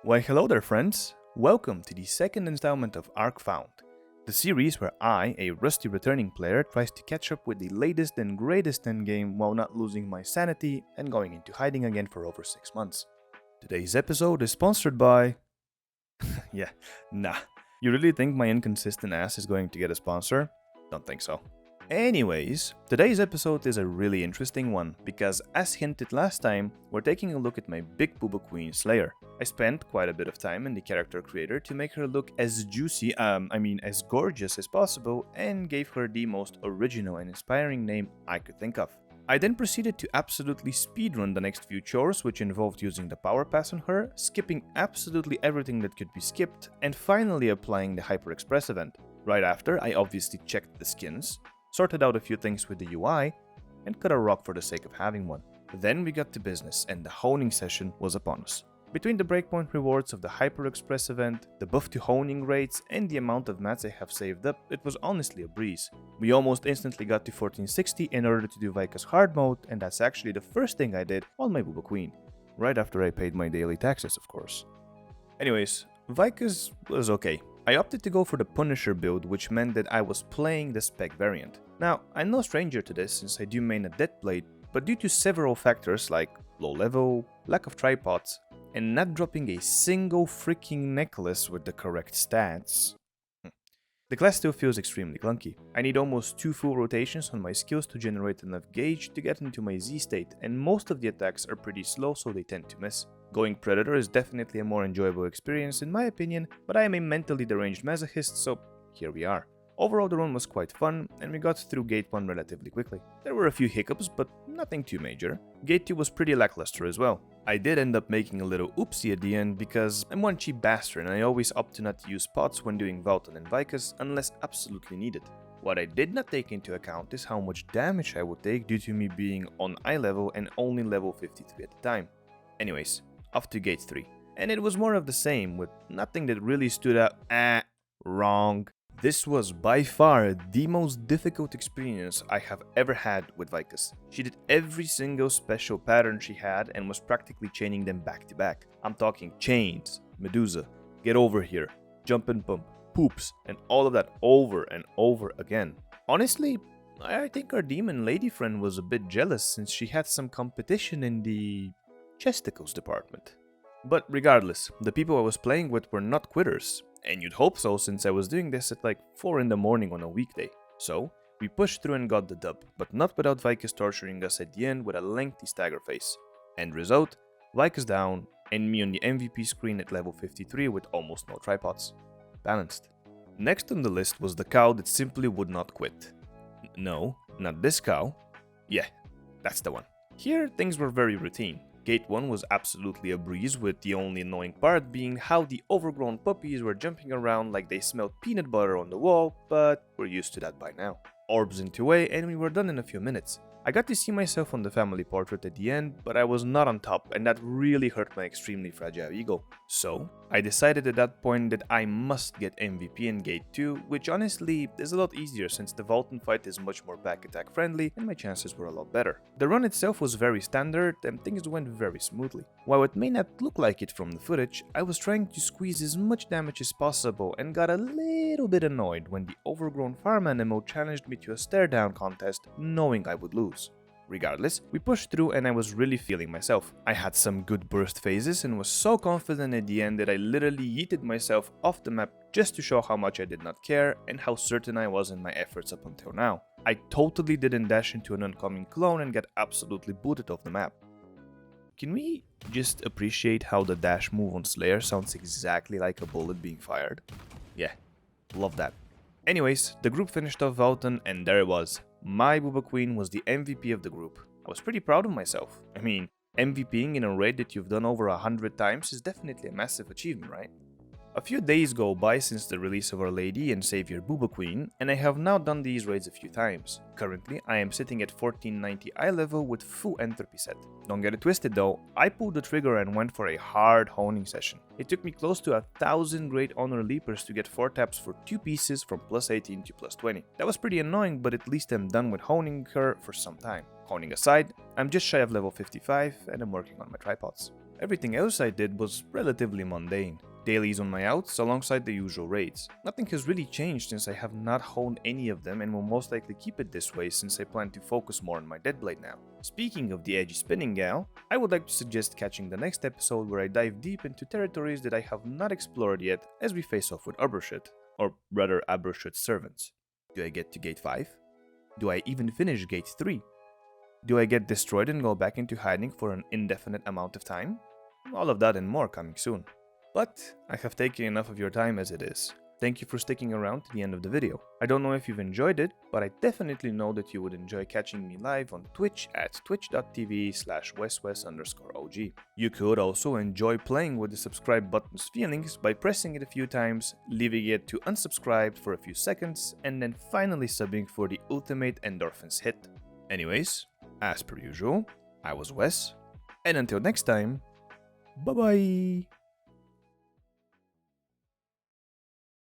Why hello there friends, welcome to the second installment of ArkFound, the series where I, a rusty returning player, tries to catch up with the latest and greatest endgame while not losing my sanity and going into hiding again for over 6 months. Today's episode is sponsored by... yeah, nah. You really think my inconsistent ass is going to get a sponsor? Don't think so. Anyways, today's episode is a really interesting one because, as hinted last time, we're taking a look at my big booba queen Slayer. I spent quite a bit of time in the character creator to make her look as juicy, as gorgeous as possible, and gave her the most original and inspiring name I could think of. I then proceeded to absolutely speedrun the next few chores, which involved using the power pass on her, skipping absolutely everything that could be skipped, and finally applying the Hyper Express event. Right after, I obviously checked the skins, sorted out a few things with the UI, and cut a rock for the sake of having one. Then we got to business, and the honing session was upon us. Between the breakpoint rewards of the Hyper Express event, the buff to honing rates, and the amount of mats I have saved up, it was honestly a breeze. We almost instantly got to 1460 in order to do Vykas hard mode, and that's actually the first thing I did on my booba queen. Right after I paid my daily taxes, of course. Anyways, Vykas was okay. I opted to go for the Punisher build, which meant that I was playing the spec variant. Now, I'm no stranger to this since I do main a Deathblade, but due to several factors like low level, lack of tripods, and not dropping a single freaking necklace with the correct stats, the class still feels extremely clunky. I need almost 2 full rotations on my skills to generate enough gauge to get into my Z state, and most of the attacks are pretty slow, so they tend to miss. Going Predator is definitely a more enjoyable experience in my opinion, but I am a mentally deranged masochist, so here we are. Overall, the run was quite fun, and we got through Gate 1 relatively quickly. There were a few hiccups, but nothing too major. Gate 2 was pretty lackluster as well. I did end up making a little oopsie at the end because I'm one cheap bastard and I always opt to not use pots when doing Valtan and Vykas unless absolutely needed. What I did not take into account is how much damage I would take due to me being on eye level and only level 53 at the time. Anyways, off to Gate 3. And it was more of the same, with nothing that really stood out. Wrong. This was by far the most difficult experience I have ever had with Vykas. She did every single special pattern she had and was practically chaining them back to back. I'm talking chains, Medusa, get over here, jump and bump, poops, and all of that over and over again. Honestly, I think our demon lady friend was a bit jealous since she had some competition in the chesticles department. But regardless, the people I was playing with were not quitters. And you'd hope so since I was doing this at like 4 in the morning on a weekday. So, we pushed through and got the dub, but not without Vykas torturing us at the end with a lengthy stagger phase. End result, Vykas down, and me on the MVP screen at level 53 with almost no tripods. Balanced. Next on the list was the cow that simply would not quit. No, not this cow. Yeah, that's the one. Here, things were very routine. Gate 1 was absolutely a breeze, with the only annoying part being how the overgrown puppies were jumping around like they smelled peanut butter on the wall, but we're used to that by now. Orbs in 2A and we were done in a few minutes. I got to see myself on the family portrait at the end, but I was not on top and that really hurt my extremely fragile ego. So, I decided at that point that I must get MVP in Gate 2, which honestly is a lot easier since the Valtan fight is much more back attack friendly and my chances were a lot better. The run itself was very standard and things went very smoothly. While it may not look like it from the footage, I was trying to squeeze as much damage as possible and got a little bit annoyed when the overgrown farm animal challenged me to a stare down contest knowing I would lose. Regardless, we pushed through and I was really feeling myself. I had some good burst phases and was so confident at the end that I literally yeeted myself off the map just to show how much I did not care and how certain I was in my efforts up until now. I totally didn't dash into an oncoming clone and get absolutely booted off the map. Can we just appreciate how the dash move on Slayer sounds exactly like a bullet being fired? Yeah, love that. Anyways, the group finished off Valtan and there it was. My booba queen was the MVP of the group. I was pretty proud of myself. I mean, MVPing in a raid that you've done over 100 times is definitely a massive achievement, right? A few days go by since the release of Our Lady and Savior Booba Queen, and I have now done these raids a few times. Currently, I am sitting at 1490 eye level with full entropy set. Don't get it twisted though, I pulled the trigger and went for a hard honing session. It took me close to 1,000 Great Honor Leapers to get 4 taps for 2 pieces from plus 18 to plus 20. That was pretty annoying, but at least I'm done with honing her for some time. Honing aside, I'm just shy of level 55 and I'm working on my tripods. Everything else I did was relatively mundane. Dailies on my outs alongside the usual raids. Nothing has really changed since I have not honed any of them and will most likely keep it this way since I plan to focus more on my Deadblade now. Speaking of the edgy spinning gal, I would like to suggest catching the next episode where I dive deep into territories that I have not explored yet as we face off with Abershit, or rather Abershit's servants. Do I get to Gate 5? Do I even finish Gate 3? Do I get destroyed and go back into hiding for an indefinite amount of time? All of that and more coming soon. But I have taken enough of your time as it is. Thank you for sticking around to the end of the video. I don't know if you've enjoyed it, but I definitely know that you would enjoy catching me live on Twitch at twitch.tv/WesWes_OG. You could also enjoy playing with the subscribe button's feelings by pressing it a few times, leaving it to unsubscribed for a few seconds, and then finally subbing for the ultimate endorphins hit. Anyways, as per usual, I was Wes, and until next time, bye bye!